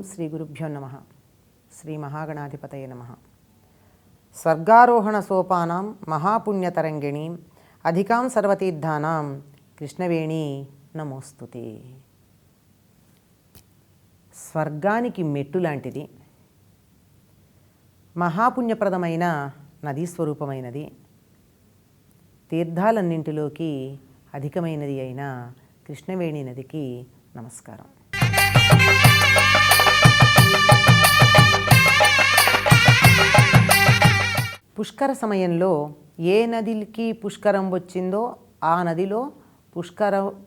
శ్రీ గురుభ్యో నమః. శ్రీ మహాగణాధిపతయే నమః. స్వర్గారోహణ సోపానాం మహాపుణ్యతరంగిణీం అధికాం సర్వతీర్థానాం కృష్ణవేణీ నమోస్తుతే. స్వర్గానికి మెట్టు లాంటిది, మహాపుణ్యప్రదమైన నదీ స్వరూపమైనది, తీర్థాలన్నింటిలోకి అధికమైనది అయిన కృష్ణవేణి నదికి నమస్కారం. పుష్కర సమయంలో ఏ నదికి పుష్కరం వచ్చిందో ఆ నదిలో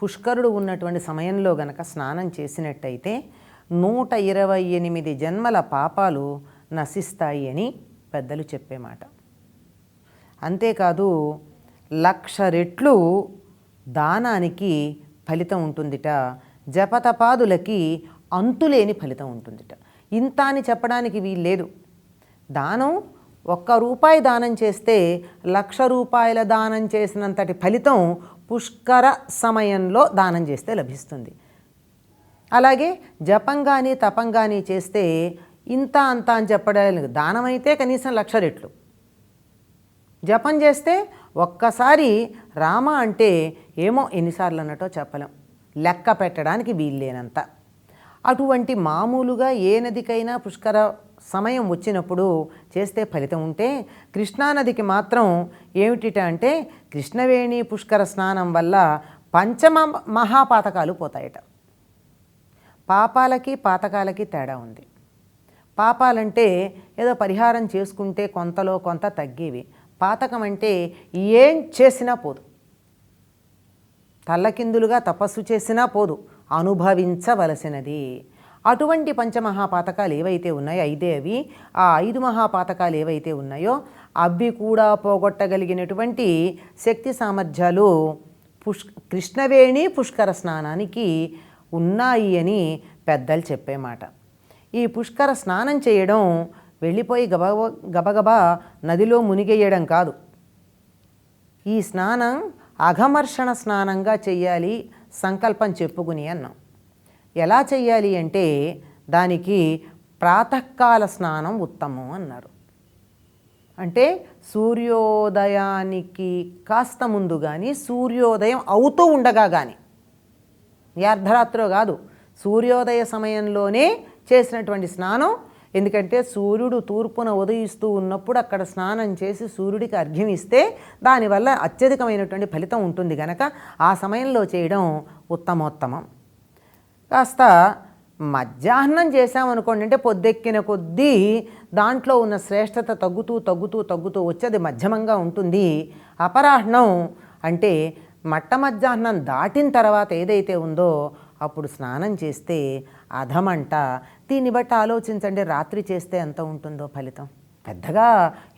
పుష్కరుడు ఉన్నటువంటి సమయంలో గనక స్నానం చేసినట్టయితే 128 జన్మల పాపాలు నశిస్తాయి అని పెద్దలు చెప్పే మాట. అంతేకాదు 1,00,000 రెట్లు దానానికి ఫలితం ఉంటుందిట, జపతపాదులకి అంతులేని ఫలితం ఉంటుందిట. ఇంత అని చెప్పడానికి వీల్లేదు. దానం ₹1 దానం చేస్తే 1,00,000 రూపాయల దానం చేసినంతటి ఫలితం పుష్కర సమయంలో దానం చేస్తే లభిస్తుంది. అలాగే జపం కానీ తపం కానీ చేస్తే ఇంత అంత అని చెప్పడానికి, దానం అయితే కనీసం 1,00,000 రెట్లు, జపం చేస్తే ఒక్కసారి రామ అంటే ఏమో ఎన్నిసార్లు అన్నట్టో చెప్పలేం, లెక్క పెట్టడానికి వీల్లేనంత. అటువంటి మామూలుగా ఏ నదికైనా పుష్కర సమయం వచ్చినప్పుడు చేస్తే ఫలితం ఉంటే, కృష్ణానదికి మాత్రం ఏమిటిట అంటే కృష్ణవేణి పుష్కర స్నానం వల్ల పంచమ మహాపాతకాలు పోతాయట. పాపాలకి పాతకాలకి తేడా ఉంది. పాపాలంటే ఏదో పరిహారం చేసుకుంటే కొంతలో కొంత తగ్గేవి. పాతకం అంటే ఏం చేసినా పోదు, తల్లకిందులుగా తపస్సు చేసినా పోదు, అనుభవించవలసినది. అటువంటి పంచమహాపాతకాలు ఏవైతే ఉన్నాయో, అవి ఆ 5 మహాపాతకాలు ఏవైతే ఉన్నాయో అవి కూడా పోగొట్టగలిగినటువంటి శక్తి సామర్థ్యాలు కృష్ణవేణి పుష్కర స్నానానికి ఉన్నాయి అని పెద్దలు చెప్పే మాట. ఈ పుష్కర స్నానం చేయడం వెళ్ళిపోయి గబగబా నదిలో మునిగేయడం కాదు. ఈ స్నానం అఘమర్షణ స్నానంగా చెయ్యాలి సంకల్పం చెప్పుకుని అన్నాం. ఎలా చెయ్యాలి అంటే దానికి ప్రాతకాల స్నానం ఉత్తమం అన్నారు. అంటే సూర్యోదయానికి కాస్త ముందు కానీ, సూర్యోదయం అవుతూ ఉండగా కానీ, అర్ధరాత్రో కాదు, సూర్యోదయ సమయంలోనే చేసినటువంటి స్నానం. ఎందుకంటే సూర్యుడు తూర్పున ఉదయిస్తూ ఉన్నప్పుడు అక్కడ స్నానం చేసి సూర్యుడికి అర్ఘ్యం ఇస్తే దానివల్ల అత్యధికమైనటువంటి ఫలితం ఉంటుంది కనుక ఆ సమయంలో చేయడం ఉత్తమోత్తమం. కాస్త మధ్యాహ్నం చేసామనుకోండి, అంటే పొద్దెక్కిన కొద్దీ దాంట్లో ఉన్న శ్రేష్టత తగ్గుతూ తగ్గుతూ తగ్గుతూ వచ్చేది మధ్యమంగా ఉంటుంది. అపరాహ్నం అంటే మధ్యాహ్నం దాటిన తర్వాత ఏదైతే ఉందో అప్పుడు స్నానం చేస్తే అధమంట. దీన్ని బట్టి ఆలోచించండి, రాత్రి చేస్తే ఎంత ఉంటుందో ఫలితం. పెద్దగా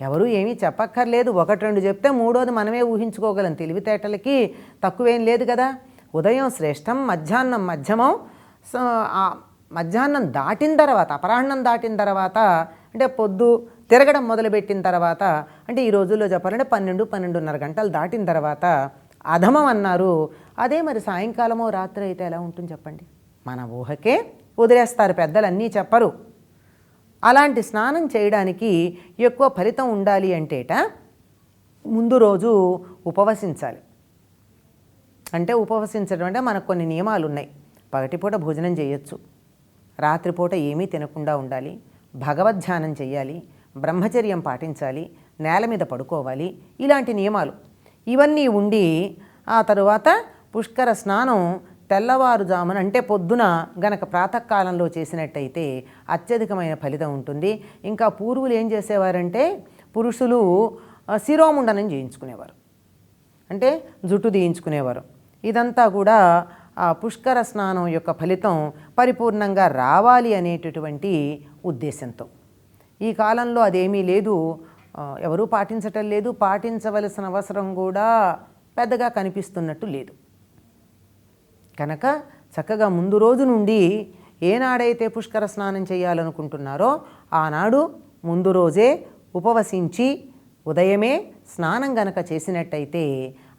ఎవరూ ఏమీ చెప్పక్కర్లేదు, 1-2 చెప్తే మూడోది మనమే ఊహించుకోగలం. తెలివితేటలకి తక్కువేం లేదు కదా. ఉదయం శ్రేష్టం, మధ్యాహ్నం మధ్యమం, మధ్యాహ్నం దాటిన తర్వాత, అపరాహ్నం దాటిన తర్వాత, అంటే పొద్దు తిరగడం మొదలుపెట్టిన తర్వాత, అంటే ఈ రోజుల్లో చెప్పాలంటే 12-12:30 గంటలు దాటిన తర్వాత అధమం అన్నారు. అదే మరి సాయంకాలమో రాత్రి అయితే ఎలా ఉంటుంది చెప్పండి. మన ఊహకే వదిలేస్తారు పెద్దలు, అన్నీ చెప్పరు. అలాంటి స్నానం చేయడానికి ఎక్కువ ఫలితం ఉండాలి అంటేట ముందు రోజు ఉపవసించాలి. అంటే ఉపవసించడం అంటే మనకు కొన్ని నియమాలు ఉన్నాయి. పగటిపూట భోజనం చేయొచ్చు, రాత్రిపూట ఏమీ తినకుండా ఉండాలి, భగవద్ధ్యానం చేయాలి, బ్రహ్మచర్యం పాటించాలి, నేల మీద పడుకోవాలి, ఇలాంటి నియమాలు ఇవన్నీ ఉండి ఆ తరువాత పుష్కర స్నానం తెల్లవారుజామున అంటే పొద్దున గనక ప్రాతకాలంలో చేసినట్టయితే అత్యధికమైన ఫలితం ఉంటుంది. ఇంకా పూర్వులు ఏం చేసేవారంటే పురుషులు శిరోముండనం చేయించుకునేవారు, అంటే జుట్టు తీయించుకునేవారు. ఇదంతా కూడా ఆ పుష్కర స్నానం యొక్క ఫలితం పరిపూర్ణంగా రావాలి అనేటటువంటి ఉద్దేశంతో. ఈ కాలంలో అదేమీ లేదు, ఎవరూ పాటించటం లేదు, పాటించవలసిన అవసరం కూడా పెద్దగా కనిపిస్తున్నట్టు లేదు. కనుక చక్కగా ముందు రోజు నుండి ఏనాడైతే పుష్కర స్నానం చేయాలనుకుంటున్నారో ఆనాడు ముందు రోజే ఉపవసించి ఉదయమే స్నానం గనక చేసినట్టయితే,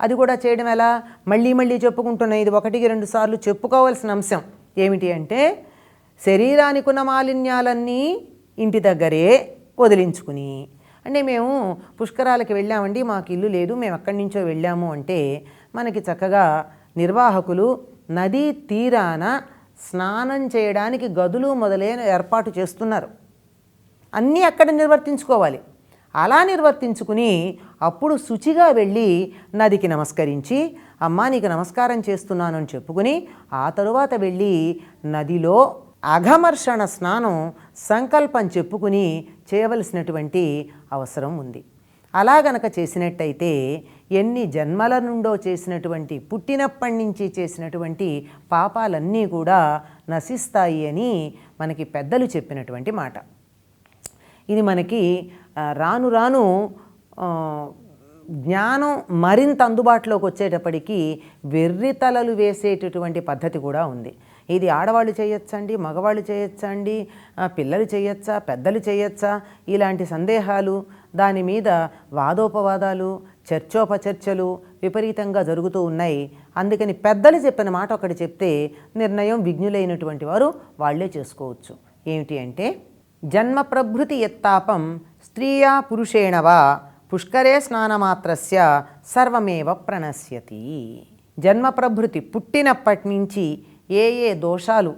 అది కూడా చేయడం ఎలా, మళ్ళీ మళ్ళీ చెప్పుకుంటున్నా, ఇది 1-2 సార్లు చెప్పుకోవాల్సిన అంశం. ఏమిటి అంటే శరీరానికి ఉన్న మాలిన్యాలన్నీ ఇంటి దగ్గరే వదిలించుకుని, అంటే మేము పుష్కరాలకి వెళ్ళామండి, మాకు ఇల్లు లేదు, మేము ఎక్కడి నుంచో వెళ్ళాము అంటే మనకి చక్కగా నిర్వాహకులు నదీ తీరాన స్నానం చేయడానికి గదులు మొదలైన ఏర్పాటు చేస్తున్నారు. అన్నీ అక్కడ నిర్వర్తించుకోవాలి. అలా నిర్వర్తించుకుని అప్పుడు శుచిగా వెళ్ళి నదికి నమస్కరించి, అమ్మా నీకు నమస్కారం చేస్తున్నాను అని చెప్పుకుని ఆ తరువాత వెళ్ళి నదిలో అఘమర్షణ స్నానం సంకల్పం చెప్పుకుని చేయవలసినటువంటి అవసరం ఉంది. అలా గనక చేసినట్టయితే ఎన్ని జన్మల నుండో చేసినటువంటి, పుట్టినప్పటి నుంచి చేసినటువంటి పాపాలన్నీ కూడా నశిస్తాయి అని మనకి పెద్దలు చెప్పినటువంటి మాట. ఇది మనకి రాను రాను జ్ఞానం మరింత అందుబాటులోకి వచ్చేటప్పటికీ వెర్రితలలు వేసేటటువంటి పద్ధతి కూడా ఉంది. ఇది ఆడవాళ్ళు చేయొచ్చండి, మగవాళ్ళు చేయొచ్చండి, పిల్లలు చేయొచ్చా, పెద్దలు చేయొచ్చా, ఇలాంటి సందేహాలు, దాని మీద వాదోపవాదాలు, చర్చోపచర్చలు విపరీతంగా జరుగుతూ ఉన్నాయి. అందుకని పెద్దలు చెప్పిన మాట ఒకటి చెప్తే నిర్ణయం విజ్ఞులైనటువంటి వారు వాళ్లే చేసుకోవచ్చు. ఏమిటి అంటే, జన్మ ప్రభృతి యత్తాపం స్త్రీయా పురుషేణ వా పుష్కరే స్నానమాత్రస్య సర్వమేవ ప్రణశ్యతి. జన్మ ప్రభృతి, పుట్టినప్పటి నుంచి ఏ ఏ దోషాలు,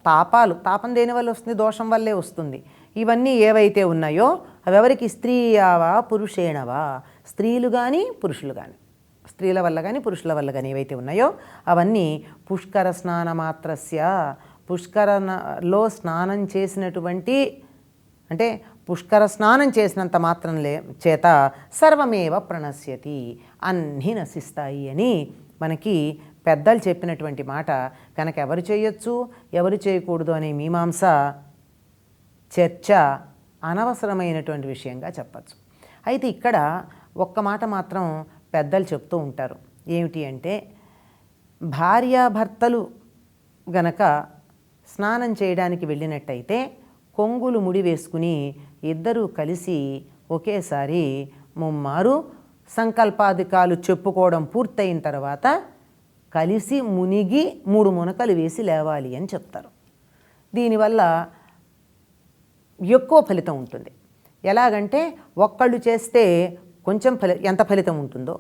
తాపాలు, తాపం దేనివల్ల వస్తుంది? దోషం వల్లే వస్తుంది. ఇవన్నీ ఏవైతే ఉన్నాయో అవెవరికి? స్త్రీయావా పురుషేణవా, స్త్రీలు కానీ పురుషులు కానీ, స్త్రీల వల్ల కానీ పురుషుల వల్ల కానీ ఏవైతే ఉన్నాయో అవన్నీ పుష్కర స్నానమాత్రస్య, పుష్కరలో స్నానం చేసినటువంటి, అంటే పుష్కర స్నానం చేసినంత మాత్రం చేత సర్వమేవ ప్రణశ్యతి, అన్నీ నశిస్తాయి అని మనకి పెద్దలు చెప్పినటువంటి మాట. కనుక ఎవరు చేయొచ్చు ఎవరు చేయకూడదు అనే మీమాంస చర్చ అనవసరమైనటువంటి విషయంగా చెప్పచ్చు. అయితే ఇక్కడ ఒక్క మాట మాత్రం పెద్దలు చెప్తూ ఉంటారు. ఏమిటి అంటే, భార్యాభర్తలు గనక స్నానం చేయడానికి వెళ్ళినట్టయితే కొంగులు ముడి వేసుకుని ఇద్దరూ కలిసి ఒకేసారి ముమ్మారు సంకల్పాధికాలు చెప్పుకోవడం పూర్తయిన తర్వాత కలిసి మునిగి 3 మునకలు వేసి లేవాలి అని చెప్తారు. దీనివల్ల ఎక్కువ ఫలితం ఉంటుంది. ఎలాగంటే, ఒక్కళ్ళు చేస్తే కొంచెం ఎంత ఫలితం ఉంటుందో,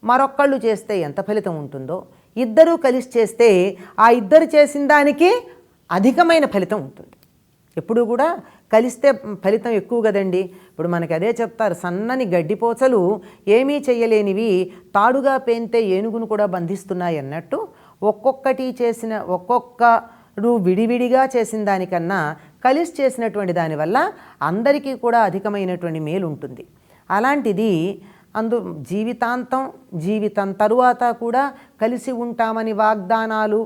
మరొక్కళ్ళు చేస్తే ఎంత ఫలితం ఉంటుందో, ఇద్దరూ కలిసి చేస్తే ఆ ఇద్దరు చేసిన దానికి అధికమైన ఫలితం ఉంటుంది. ఎప్పుడు కూడా కలిస్తే ఫలితం ఎక్కువ కదండి. ఇప్పుడు మనకి అదే చెప్తారు, సన్నని గడ్డిపోచలు ఏమీ చెయ్యలేనివి తాడుగా పేంతే ఏనుగును కూడా బంధిస్తున్నాయి అన్నట్టు, ఒక్కొక్కరు విడివిడిగా చేసిన దానికన్నా కలిసి చేసినటువంటి దానివల్ల అందరికీ కూడా అధికమైనటువంటి మేలు ఉంటుంది. అలాంటిది జీవితం తరువాత కూడా కలిసి ఉంటామని వాగ్దానాలు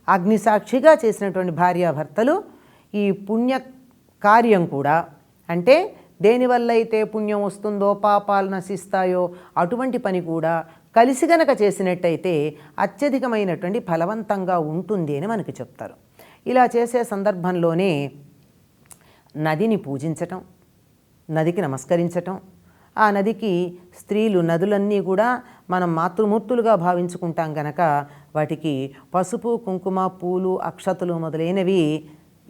అగ్నిసాక్షిగా చేసినటువంటి భార్యాభర్తలు ఈ పుణ్య కార్యం కూడా, అంటే దేనివల్ల అయితే పుణ్యం వస్తుందో, పాపాలు నశిస్తాయో అటువంటి పని కూడా కలిసి గనక చేసినట్టయితే అత్యధికమైనటువంటి ఫలవంతంగా ఉంటుంది అని మనకి చెప్తారు. ఇలా చేసే సందర్భంలోనే నదిని పూజించటం, నదికి నమస్కరించటం, ఆ నదికి స్త్రీలు, నదులన్నీ కూడా మనం మాతృమూర్తులుగా భావించుకుంటాం గనక వాటికి పసుపు, కుంకుమ, పూలు, అక్షతలు మొదలైనవి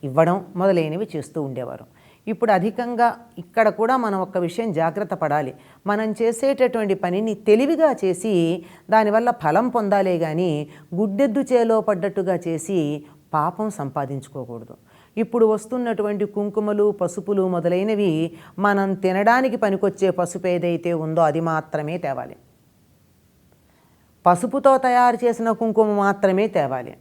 ఇవ్వడం మొదలైనవి చేస్తూ ఉండేవారు. ఇప్పుడు అధికంగా ఇక్కడ కూడా మనం ఒక విషయం జాగ్రత్త పడాలి. మనం చేసేటటువంటి పనిని తెలివిగా చేసి దానివల్ల ఫలం పొందాలే కానీ గుడ్డెద్దు చేలో పడ్డట్టుగా చేసి పాపం సంపాదించుకోకూడదు. ఇప్పుడు వస్తున్నటువంటి కుంకుమలు, పసుపులు మొదలైనవి మనం తినడానికి పనికొచ్చే పసుపు ఏదైతే ఉందో అది మాత్రమే తేవాలి. పసుపుతో తయారు చేసిన కుంకుమ మాత్రమే తేవాలి.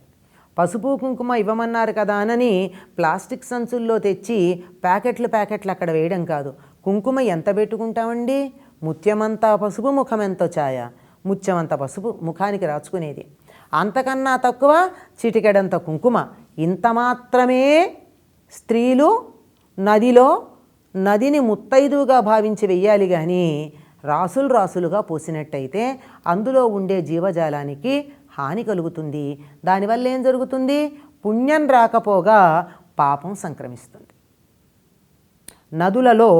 పసుపు కుంకుమ ఇవ్వమన్నారు కదా అని ప్లాస్టిక్ సంచుల్లో తెచ్చి ప్యాకెట్లు అక్కడ వేయడం కాదు. కుంకుమ ఎంత పెట్టుకుంటామండి? ముత్యమంతా పసుపు, ముఖమెంతో ఛాయ. ముత్యమంత పసుపు ముఖానికి రాచుకునేది, అంతకన్నా తక్కువ చిటికెడంత కుంకుమ. ఇంత మాత్రమే స్త్రీలు నదిని ముత్తైదుగా భావించి వెయ్యాలి. కానీ రాసులుగా పోసినట్టయితే అందులో ఉండే జీవజాలానికి హాని కలుగుతుంది. దానివల్ల ఏం జరుగుతుంది? పుణ్యం రాకపోగా పాపం సంక్రమిస్తుంది. నదులలో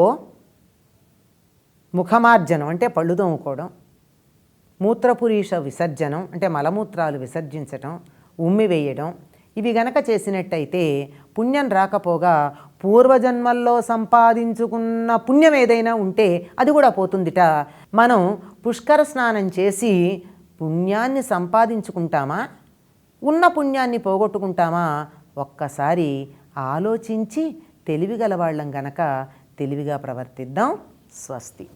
ముఖమార్జనం అంటే పళ్ళు తోముకోవడం, మూత్రపురీష విసర్జనం అంటే మలమూత్రాలు విసర్జించటం, ఉమ్మి వేయడం, ఇవి గనక చేసినట్టయితే పుణ్యం రాకపోగా పూర్వజన్మల్లో సంపాదించుకున్న పుణ్యం ఏదైనా ఉంటే అది కూడా పోతుందిట. మనం పుష్కర స్నానం చేసి పుణ్యాన్ని సంపాదించుకుంటామా, ఉన్న పుణ్యాన్ని పోగొట్టుకుంటామా? ఒక్కసారి ఆలోచించి తెలివిగల వాళ్ళం గనక తెలివిగా ప్రవర్తిద్దాం. స్వస్తి.